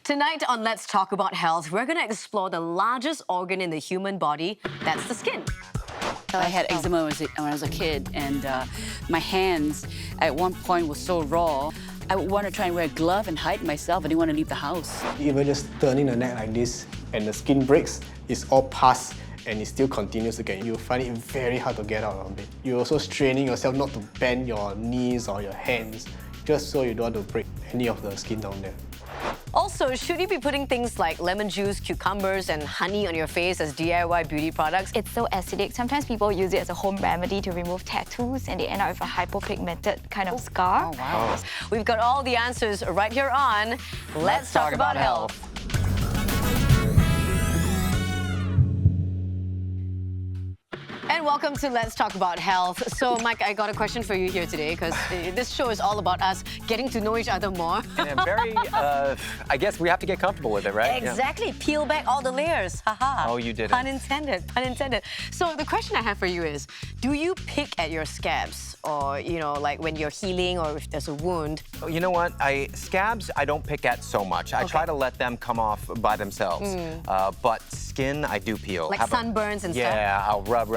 Tonight on Let's Talk About Health, we're going to explore the largest organ in the human body, that's the skin. I had eczema when I was a kid, and my hands at one point were so raw. I would want to try and wear a glove and hide myself. I didn't want to leave the house. Even just turning the neck like this and the skin breaks, it's all pus and it still continues again. You'll find it very hard to get out of it. You're also straining yourself not to bend your knees or your hands, just so you don't want to break any of the skin down there. Also, should you be putting things like lemon juice, cucumbers, and honey on your face as DIY beauty products? It's so acidic. Sometimes people use it as a home remedy to remove tattoos and they end up with a hypopigmented kind of scar. Oh, wow. We've got all the answers right here on Let's Talk About Health. And welcome to Let's Talk About Health. So, Mike, I got a question for you here today because this show is all about us getting to know each other more. And very, I guess we have to get comfortable with it, right? Exactly. Yeah. Peel back all the layers. Haha. Oh, you did it. Pun intended. Pun intended. So the question I have for you is, do you pick at your scabs? Or, you know, like when you're healing or if there's a wound? You know what? Scabs, I don't pick at so much. I try to let them come off by themselves. But skin, I do peel. Like sunburns and stuff? Yeah, I'll rub.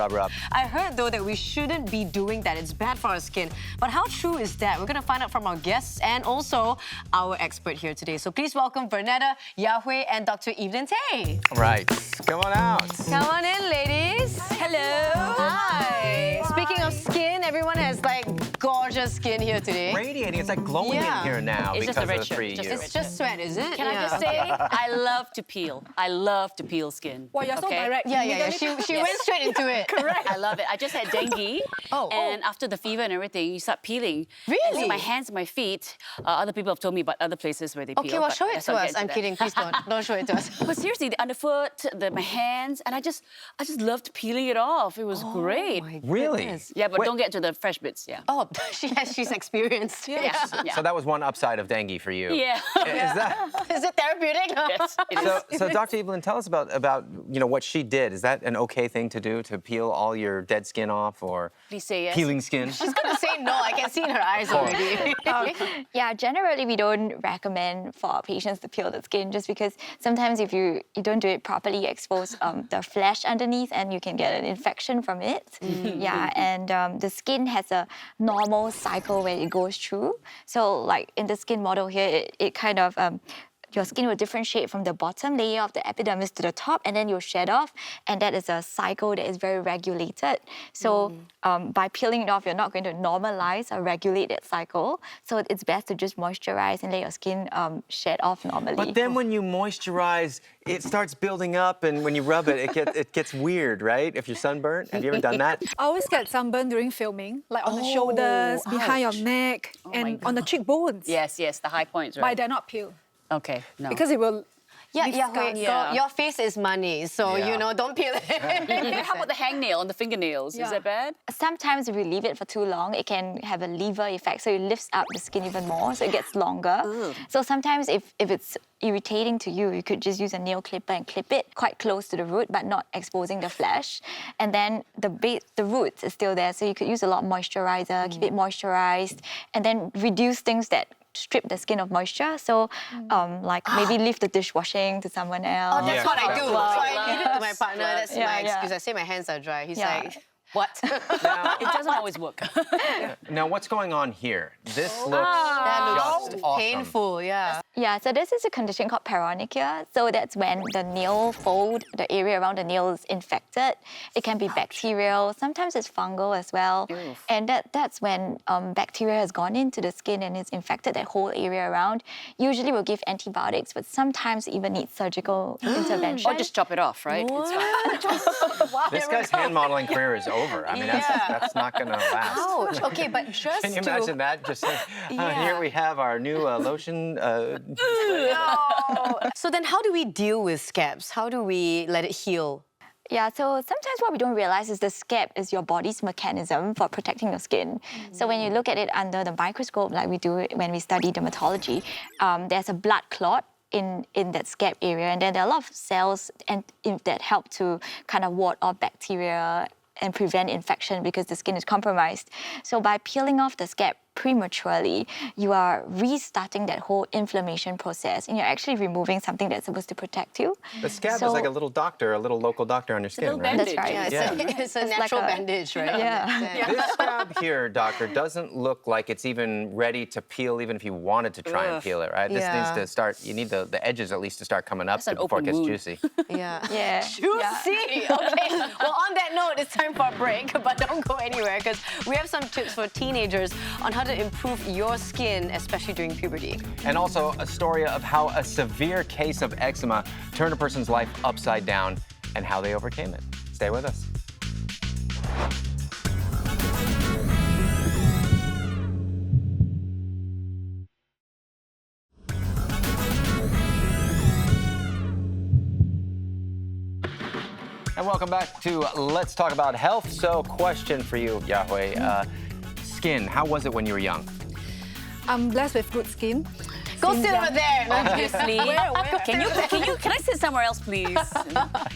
I heard, though, that we shouldn't be doing that. It's bad for our skin. But how true is that? We're going to find out from our guests and also our expert here today. So please welcome Vernetta, Yahweh, and Dr. Evelyn Tay. Right. Come on out. Come on in, ladies. Hello. Hi. Speaking of skin, everyone has, like, gorgeous skin here today. Radiating. It's like glowing in here now It's because just a of the red 3 shirt. years. It's just sweat, is it? Can I just say, I love to peel. I love to peel skin. Well, you're so direct. Yeah. She went straight into it. Correct. I love it. I just had dengue, and after the fever and everything, you start peeling. Really? And so my hands and my feet, other people have told me about other places where they peel. Okay, well, but show it let's to not us. get into I'm that. kidding. Please don't. Don't show it to us. But seriously, the underfoot, my hands, and I just loved peeling it off. It was great. My Really? goodness. Yeah, but Wait. don't get to the fresh bits, yeah. Oh, she's experienced. Yeah. So that was one upside of dengue for you. Yeah. Is that... Is it therapeutic? Yes, it is. So Dr. Evelyn, tell us about what she did. Is that an okay thing to do, to peel all your dead skin off or Please say yes. peeling skin? She's gonna say no. I can see in her eyes already. Yeah, generally we don't recommend for our patients to peel the skin just because sometimes if you don't do it properly, you expose the flesh underneath and you can get an infection from it. Yeah, and the skin has a normal cycle where it goes through. So like in the skin model here, it kind of your skin will differentiate from the bottom layer of the epidermis to the top, and then you'll shed off, and that is a cycle that is very regulated. So by peeling it off, you're not going to normalize or regulate that cycle. So it's best to just moisturize and let your skin shed off normally. But then when you moisturize, it starts building up, and when you rub it, it gets weird, right? If you're sunburnt, have you ever done that? I always get sunburn during filming, like on the shoulders, behind your neck, and on the cheekbones. Yes, the high points, But I right? dare not peel Okay, no. because it will. Yeah, scars. girl, your face is money, so Yeah. don't peel it. How about the hangnail on the fingernails? Is that bad? Sometimes if you leave it for too long, it can have a lever effect, so it lifts up the skin even more, so it gets longer. So sometimes if it's irritating to you, you could just use a nail clipper and clip it quite close to the root, but not exposing the flesh. And then the root is still there, so you could use a lot of moisturizer, keep it moisturized, and then reduce things that strip the skin of moisture. So like maybe leave the dishwashing to someone else. Oh, that's what I do. So I give it to my partner. That's Yeah, my yeah. excuse. I say my hands are dry. He's Yeah. like, what? It doesn't always work. Now, what's going on here? This looks That just looks awesome. painful, yeah. Yeah, so this is a condition called Paronychia. So that's when the nail fold, the area around the nail is infected. It can be bacterial, sometimes it's fungal as well. And that's when bacteria has gone into the skin and it's infected that whole area around. Usually we'll give antibiotics, but sometimes even need surgical intervention. Or just chop it off, right? It's fine. This guy's hand modeling career is over. I mean, that's not going to last. Ouch. Okay, but just Can you imagine that? Just here we have our new lotion. So then how do we deal with scabs? How do we let it heal? Yeah, so sometimes what we don't realize is the scab is your body's mechanism for protecting your skin. So when you look at it under the microscope, like we do when we study dermatology, there's a blood clot in that scab area, and then there are a lot of cells that help to kind of ward off bacteria and prevent infection because the skin is compromised. So by peeling off the scab prematurely, you are restarting that whole inflammation process, and you're actually removing something that's supposed to protect you. The scab is like a little doctor, a little local doctor on your skin, right? That's right. Yeah, it's a natural bandage, right? Yeah. This scab here, doctor, doesn't look like it's even ready to peel, even if you wanted to try and peel it, right? This needs to start, you need the edges at least to start coming up before it gets juicy. Yeah. Yeah. Juicy! Okay. Well, on that note, it's time for a break, but don't go anywhere because we have some tips for teenagers on how to improve your skin, especially during puberty. And also a story of how a severe case of eczema turned a person's life upside down and how they overcame it. Stay with us. And welcome back to Let's Talk About Health. So, question for you, Yahui. Skin, how was it when you were young? I'm blessed with good skin. Go sit over there. Obviously. Can I sit somewhere else, please?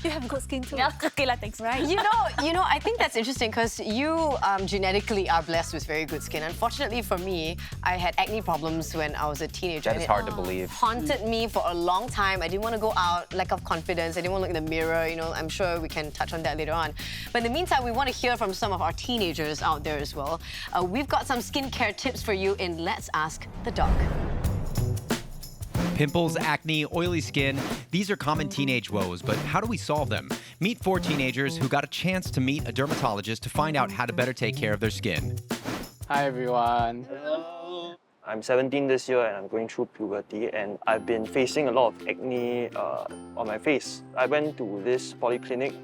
You have good skin too. Okay, thanks. Right. You know, I think that's interesting because you genetically are blessed with very good skin. Unfortunately for me, I had acne problems when I was a teenager. That is hard to believe. Haunted me for a long time. I didn't want to go out, lack of confidence. I didn't want to look in the mirror. You know, I'm sure we can touch on that later on. But in the meantime, we want to hear from some of our teenagers out there as well. We've got some skincare tips for you in Let's Ask the Doc. Pimples, acne, oily skin, these are common teenage woes, but how do we solve them? Meet 4 teenagers who got a chance to meet a dermatologist to find out how to better take care of their skin. Hi everyone. I'm 17 this year and I'm going through puberty and I've been facing a lot of acne on my face. I went to this polyclinic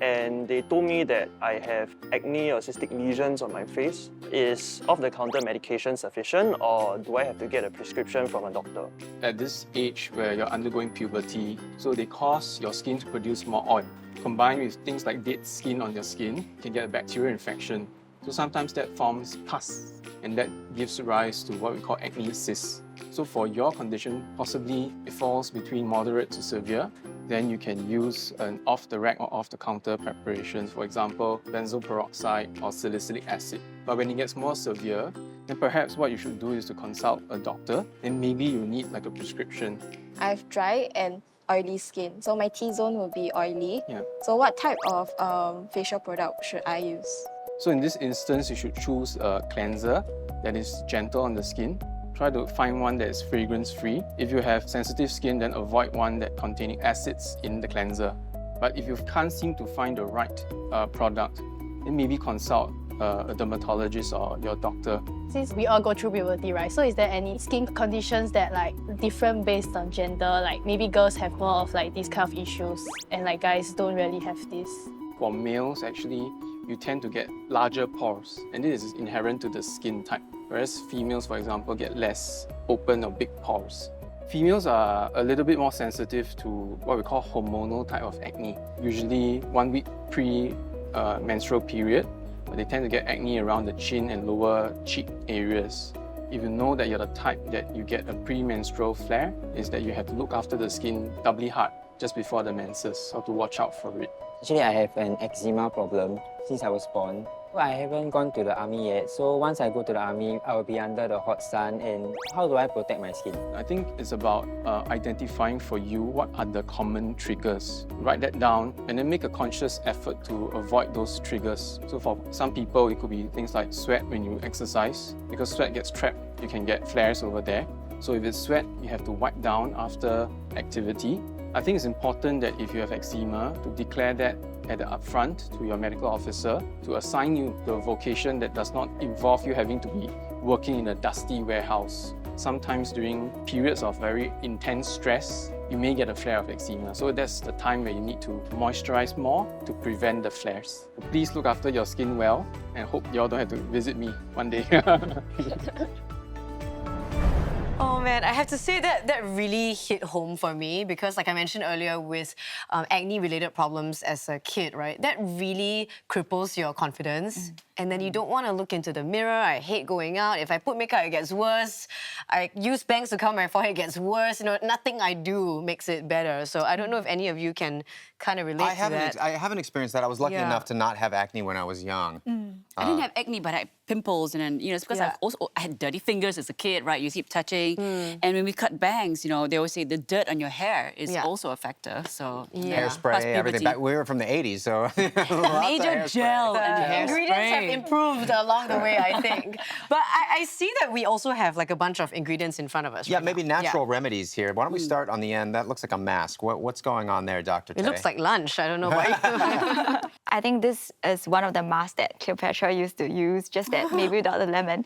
and they told me that I have acne or cystic lesions on my face. Is off-the-counter medication sufficient or do I have to get a prescription from a doctor? At this age where you're undergoing puberty, so they cause your skin to produce more oil. Combined with things like dead skin on your skin, you can get a bacterial infection. So sometimes that forms pus and that gives rise to what we call acne cysts. So for your condition, possibly it falls between moderate to severe, then you can use an off-the-rack or off-the-counter preparations, for example, benzoyl peroxide or salicylic acid. But when it gets more severe, then perhaps what you should do is to consult a doctor, and maybe you need like a prescription. I have dry and oily skin, so my T-zone will be oily. Yeah. So what type of facial product should I use? So in this instance, you should choose a cleanser that is gentle on the skin. Try to find one that is fragrance-free. If you have sensitive skin, then avoid one that containing acids in the cleanser. But if you can't seem to find the right product, then maybe consult a dermatologist or your doctor. Since we all go through puberty, right? So is there any skin conditions that like different based on gender? Like maybe girls have more of like these kind of issues and like guys don't really have this? For males, actually, you tend to get larger pores, and this is inherent to the skin type. Whereas females, for example, get less open or big pores. Females are a little bit more sensitive to what we call hormonal type of acne. Usually 1 week pre-menstrual period, but they tend to get acne around the chin and lower cheek areas. If you know that you're the type that you get a premenstrual flare, is that you have to look after the skin doubly hard just before the menses, so to watch out for it. Actually, I have an eczema problem since I was born. I haven't gone to the army yet, so once I go to the army, I will be under the hot sun. And how do I protect my skin? I think it's about identifying for you what are the common triggers. Write that down and then make a conscious effort to avoid those triggers. So for some people, it could be things like sweat when you exercise. Because sweat gets trapped, you can get flares over there. So if it's sweat, you have to wipe down after activity. I think it's important that if you have eczema, to declare that at the upfront to your medical officer to assign you to a vocation that does not involve you having to be working in a dusty warehouse. Sometimes during periods of very intense stress, you may get a flare of eczema. So that's the time where you need to moisturize more to prevent the flares. So please look after your skin well and hope you all don't have to visit me one day. Oh man, I have to say that really hit home for me because like I mentioned earlier with acne-related problems as a kid, right? That really cripples your confidence and then you don't want to look into the mirror. I hate going out. If I put makeup, it gets worse. I use bangs to cover my forehead, it gets worse. You know, nothing I do makes it better. So I don't know if any of you can kind of relate to that. I haven't experienced that. I was lucky enough to not have acne when I was young. I didn't have acne, but I had pimples, and then, you know, it's because I had dirty fingers as a kid, right? You keep touching. And when we cut bangs, you know, they always say the dirt on your hair is also a factor. So hairspray, everything. We were from the 80s, so major gel and ingredients have improved along the way, I think. But I see that we also have like a bunch of ingredients in front of us. Yeah, right maybe now. natural remedies here. Why don't we start on the end? That looks like a mask. What's going on there, Dr. Tay? It looks like lunch. I don't know about you. I think this is one of the masks that Cleopatra used to use, just that maybe without the lemon.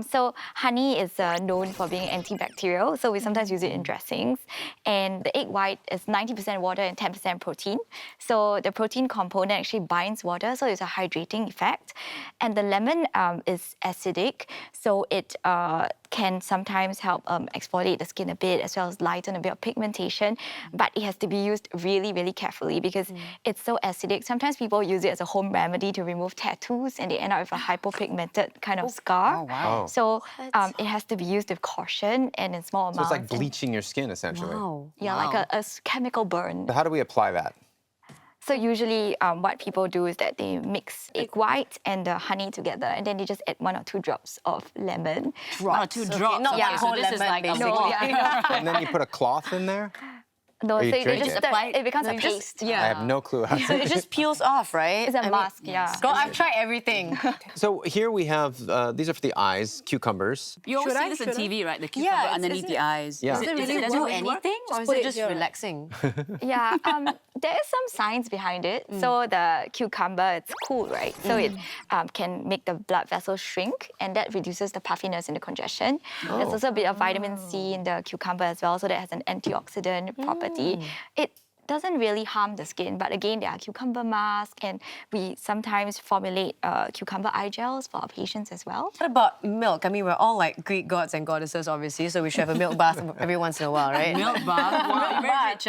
So honey is known for being antibacterial, so we sometimes use it in dressings. And the egg white is 90% water and 10% protein. So the protein component actually binds water, so it's a hydrating effect. And the lemon is acidic, so it can sometimes help exfoliate the skin a bit, as well as lighten a bit of pigmentation. But it has to be used really, really carefully because it's so acidic. Sometimes people use it as a home remedy to remove tattoos, and they end up with a hypopigmented kind of scar. Oh, wow. So it has to be used with caution and in small amounts. So it's like bleaching your skin, essentially. Yeah, like a chemical burn. So how do we apply that? So usually what people do is that they mix egg white and the honey together, and then they just add 1 or 2 drops of lemon. 1 or 2 drops. Not Okay, one so whole this is lemon, like a basically. lot. And then you put a cloth in there? No, Or so you they drink just it? it becomes a paste. I have no clue how So to it just peels off, right? It's a mask, yeah. Girl, I've tried everything. So here we have, these are for the eyes, cucumbers. You always see this on TV, right? The cucumber underneath the eyes. Yeah. Does it really does do really work? anything, or is put it it just here. relaxing? Yeah, there is some science behind it. So the cucumber, it's cool, right? So it can make the blood vessels shrink, and that reduces the puffiness and the congestion. There's also a bit of vitamin C in the cucumber as well, so that has an antioxidant property. It doesn't really harm the skin, but again, there are cucumber masks, and we sometimes formulate cucumber eye gels for our patients as well. What about milk? I mean, we're all like Greek gods and goddesses, obviously, so we should have a milk bath every once in a while, right? Milk bath. Wow, you're very rich,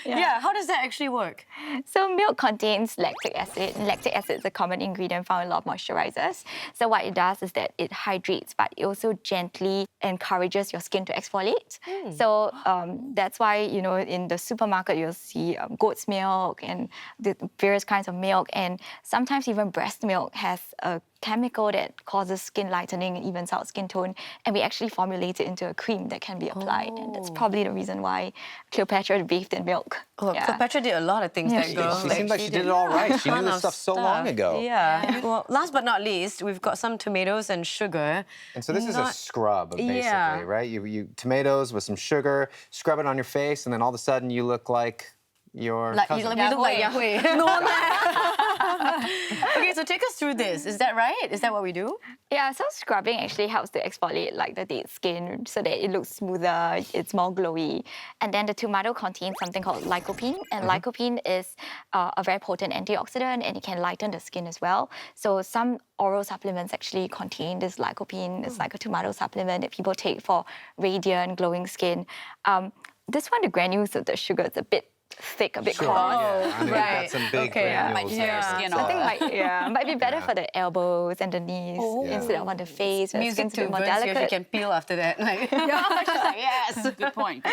Yeah, how does that actually work? So milk contains lactic acid. Lactic acid is a common ingredient found in a lot of moisturizers. So what it does is that it hydrates, but it also gently encourages your skin to exfoliate. So that's why, you know, in the supermarket, you'll see goat's milk and the various kinds of milk, and sometimes even breast milk has a chemical that causes skin lightening and evens out skin tone, and we actually formulate it into a cream that can be applied, and that's probably the reason why Cleopatra bathed in milk. Cleopatra did a lot of things, that girl. She seemed like she did it all right. She knew Ton this of stuff so long ago. Yeah. Well, last but not least, we've got some tomatoes and sugar. And so this is a scrub, basically, right? You tomatoes with some sugar, scrub it on your face, and then all of a sudden you look like your Like, cousin. you look like Yahweh. No, Okay, so take us through this. Is that right? Is that what we do? Yeah, so scrubbing actually helps to exfoliate like the dead skin so that it looks smoother, it's more glowy. And then the tomato contains something called lycopene, and lycopene is a very potent antioxidant, and it can lighten the skin as well. So some oral supplements actually contain this lycopene. It's like a tomato supplement that people take for radiant, glowing skin. This one, the granules of the sugar is a bit thick, a bit coarse. Yeah. I mean, got some big granules there. skin I think might be better for the elbows and the knees instead of on the face. Where the Music skin's a to bit more Vern's ears, delicate. you can peel after that. Like, she's like, yes. Good point.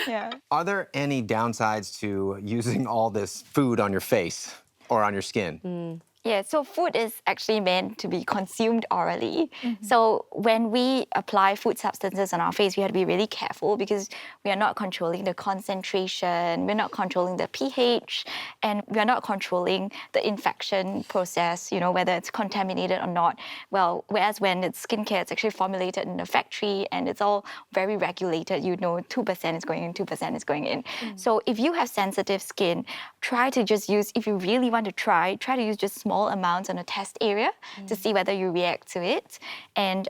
Yeah. Are there any downsides to using all this food on your face or on your skin? Yeah, so food is actually meant to be consumed orally. So when we apply food substances on our face, we have to be really careful because we are not controlling the concentration, we're not controlling the pH, and we are not controlling the infection process, you know, whether it's contaminated or not. Well, whereas when it's skincare, it's actually formulated in a factory and it's all very regulated. You know, 2% is going in, 2% is going in. So if you have sensitive skin, try to just use, if you really want to try to use just small amounts on a test area to see whether you react to it. And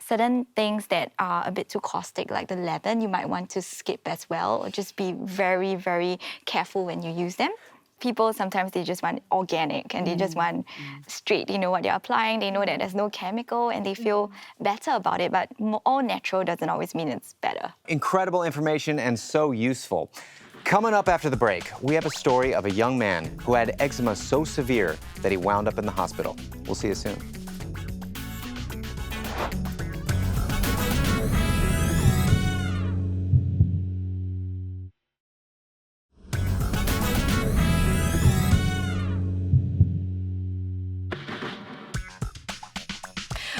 certain things that are a bit too caustic, like the lemon, you might want to skip as well, or just be very, very careful when you use them. People sometimes they just want organic and they just want straight, you know, what they're applying. They know that there's no chemical and they feel better about it. But all natural doesn't always mean it's better. Incredible information and so useful. Coming up after the break, we have a story of a young man who had eczema so severe that he wound up in the hospital. We'll see you soon.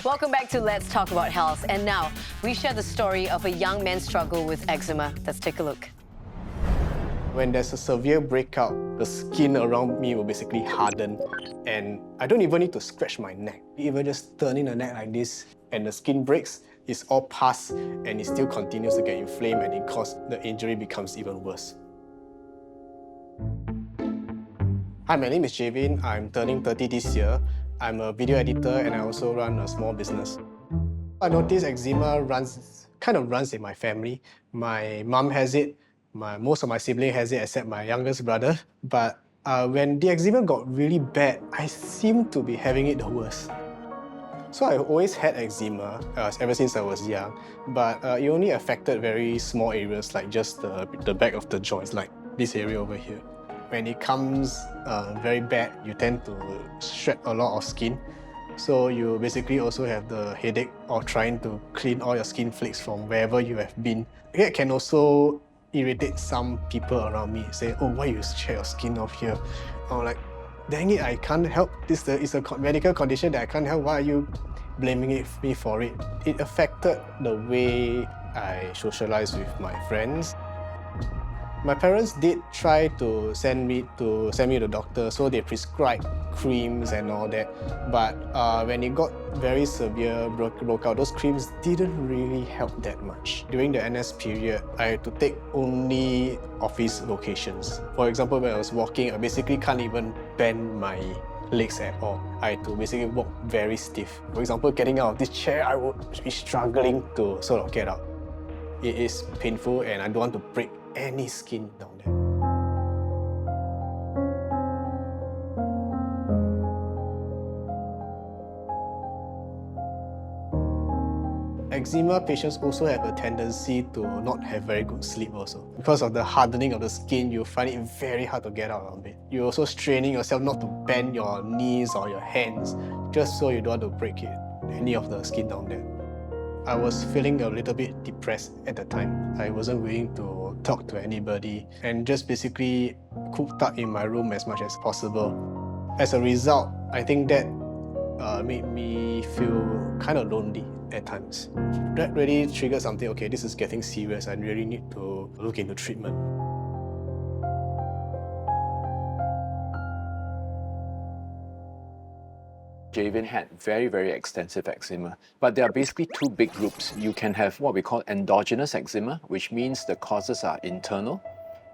Welcome back to Let's Talk About Health. And now, we share the story of a young man's struggle with eczema. Let's take a look. When there's a severe breakout, the skin around me will basically harden, and I don't even need to scratch my neck. Even just turning the neck like this and the skin breaks, it's all pus and it still continues to get inflamed, and the injury becomes even worse. Hi, my name is Javin. I'm turning 30 this year. I'm a video editor and I also run a small business. I noticed eczema kind of runs in my family. My mom has it, most of my siblings has it except my youngest brother. But when the eczema got really bad, I seemed to be having it the worst. So I always had eczema ever since I was young, but it only affected very small areas like just the back of the joints, like this area over here. When it comes very bad, you tend to shed a lot of skin. So you basically also have the headache of trying to clean all your skin flakes from wherever you have been. It can also irritate some people around me, say, oh, why you shed your skin off here? I'm like, dang it, I can't help. This is a medical condition that I can't help. Why are you blaming me for it? It affected the way I socialize with my friends. My parents did try to send me to the doctor, so they prescribed creams and all that. But when it got very severe, broke out, those creams didn't really help that much. During the NS period, I had to take only office locations. For example, when I was walking, I basically can't even bend my legs at all. I had to basically walk very stiff. For example, getting out of this chair, I would be struggling to sort of get out. It is painful and I don't want to break any skin down there. Eczema patients also have a tendency to not have very good sleep also. Because of the hardening of the skin, you find it very hard to get out of it. You're also straining yourself not to bend your knees or your hands, just so you don't want to break any of the skin down there. I was feeling a little bit depressed at the time. I wasn't willing to talk to anybody and just basically cooped up in my room as much as possible. As a result, I think that made me feel kind of lonely at times. That really triggered something, okay, this is getting serious. I really need to look into treatment. Javin had very extensive eczema. But there are basically two big groups. You can have what we call endogenous eczema, which means the causes are internal,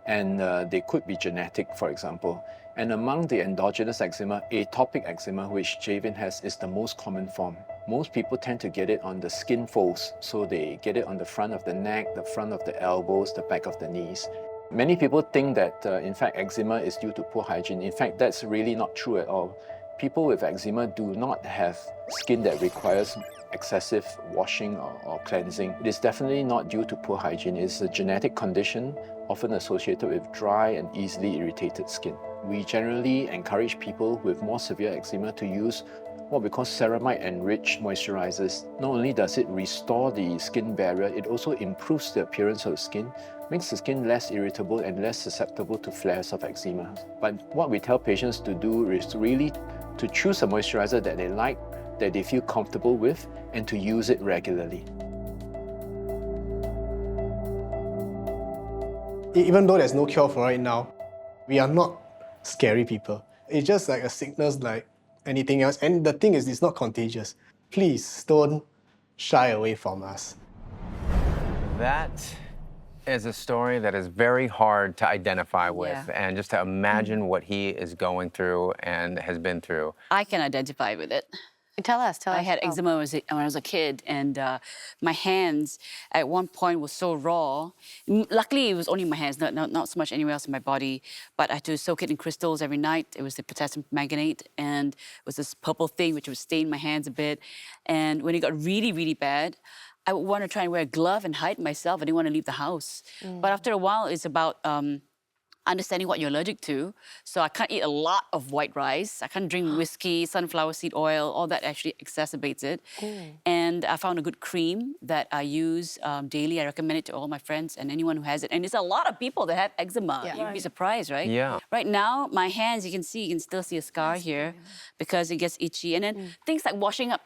and they could be genetic, for example. And among the endogenous eczema, atopic eczema, which Javin has, is the most common form. Most people tend to get it on the skin folds, so they get it on the front of the neck, the front of the elbows, the back of the knees. Many people think that, in fact, eczema is due to poor hygiene. In fact, that's really not true at all. People with eczema do not have skin that requires excessive washing or cleansing. It is definitely not due to poor hygiene. It's a genetic condition often associated with dry and easily irritated skin. We generally encourage people with more severe eczema to use what we call ceramide-enriched moisturizers. Not only does it restore the skin barrier, it also improves the appearance of the skin, makes the skin less irritable and less susceptible to flares of eczema. But what we tell patients to do is really to choose a moisturizer that they like, that they feel comfortable with, and to use it regularly. Even though there's no cure for it now, we are not scary people. It's just like a sickness like anything else. And the thing is, it's not contagious. Please don't shy away from us. That is a story that is very hard to identify with, and just to imagine what he is going through and has been through. I can identify with it. Tell us. I had eczema when I was a kid, and my hands at one point were so raw. Luckily, it was only my hands, not so much anywhere else in my body, but I had to soak it in crystals every night. It was the potassium manganate, and it was this purple thing which would stain my hands a bit. And when it got really bad, I would want to try and wear a glove and hide myself. I didn't want to leave the house. But after a while, it's about understanding what you're allergic to. So I can't eat a lot of white rice. I can't drink whiskey, sunflower seed oil. All that actually exacerbates it. And I found a good cream that I use daily. I recommend it to all my friends and anyone who has it. And there's a lot of people that have eczema. You'd be surprised, right? Yeah. Right now, my hands, you can still see a scar here because it gets itchy. And then things like washing up,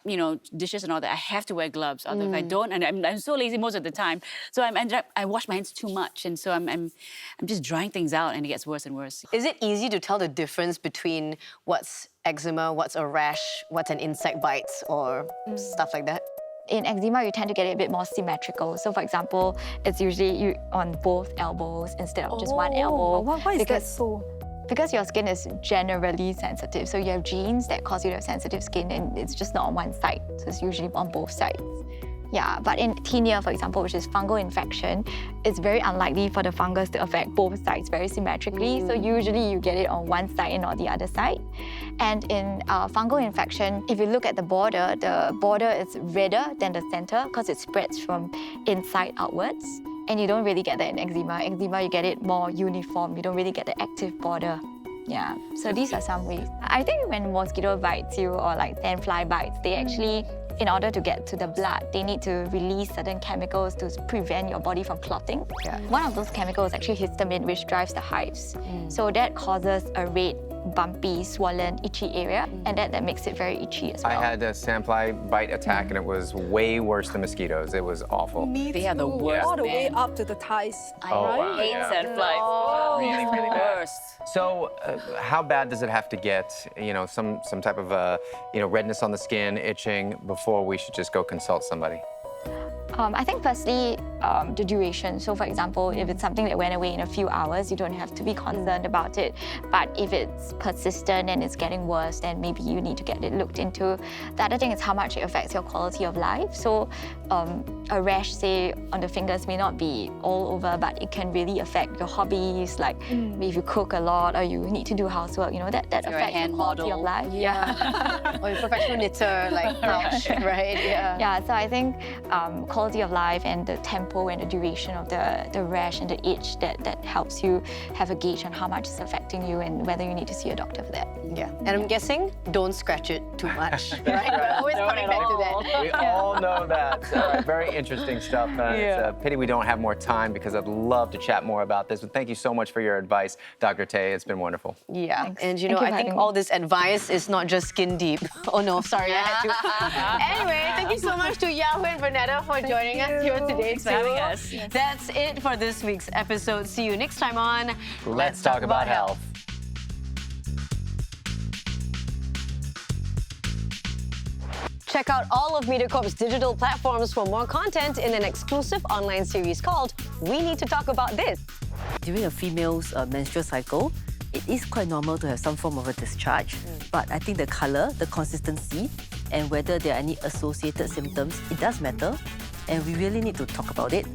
dishes and all that, I have to wear gloves. Although if I don't, and I'm so lazy most of the time, so I wash my hands too much, and so I'm just drying things out, and it gets worse and worse. Is it easy to tell the difference between what's eczema, what's a rash, what's an insect bite, or stuff like that? In eczema, you tend to get it a bit more symmetrical. So for example, it's usually on both elbows instead of just one elbow. Why is that so? Because your skin is generally sensitive. So you have genes that cause you to have sensitive skin, and it's just not on one side. So it's usually on both sides. Yeah, but in tinea, for example, which is fungal infection, it's very unlikely for the fungus to affect both sides very symmetrically. So usually you get it on one side and not the other side. And in fungal infection, if you look at the border is redder than the center because it spreads from inside outwards. And you don't really get that in eczema. Eczema, you get it more uniform. You don't really get the active border. Yeah, so these are some ways. I think when mosquito bites you or like sandfly bites, they actually, in order to get to the blood, they need to release certain chemicals to prevent your body from clotting. One of those chemicals is actually histamine, which drives the hives. So that causes a red, bumpy, swollen, itchy area, and that makes it very itchy as well. I had a sandfly bite attack, and it was way worse than mosquitoes. It was awful. They are the worst. All the way up to the thighs. Wow, hate yeah. sandflies. Really, really bad. Worst. So, how bad does it have to get? Some type of redness on the skin, itching, before we should just go consult somebody? I think firstly, the duration. So for example, if it's something that went away in a few hours, you don't have to be concerned about it. But if it's persistent and it's getting worse, then maybe you need to get it looked into. The other thing is how much it affects your quality of life. So a rash, say, on the fingers may not be all over, but it can really affect your hobbies, like if you cook a lot or you need to do housework, that affects your quality of life. Yeah. Or a professional knitter, like rash, right? Yeah. Yeah, so I think quality of life and the tempo and the duration of the rash and the itch that helps you have a gauge on how much it's affecting you and whether you need to see a doctor for that. Yeah. And I'm guessing don't scratch it too much, right? We're always coming back to that. We all know that. So, very interesting stuff. It's a pity we don't have more time because I'd love to chat more about this. But thank you so much for your advice, Dr. Tay. It's been wonderful. Yeah. Thanks. And Thank you I for think having all me. this advice is not just skin deep. Oh no, sorry, I had to. Anyway, thank you so much to Yahweh and Vernetta for joining us here today. Thanks for having us. That's it for this week's episode. See you next time on Let's Talk About Health. Check out all of MediaCorp's digital platforms for more content in an exclusive online series called We Need to Talk About This. During a female's menstrual cycle, it is quite normal to have some form of a discharge, but I think the colour, the consistency, and whether there are any associated symptoms, it does matter, and we really need to talk about it.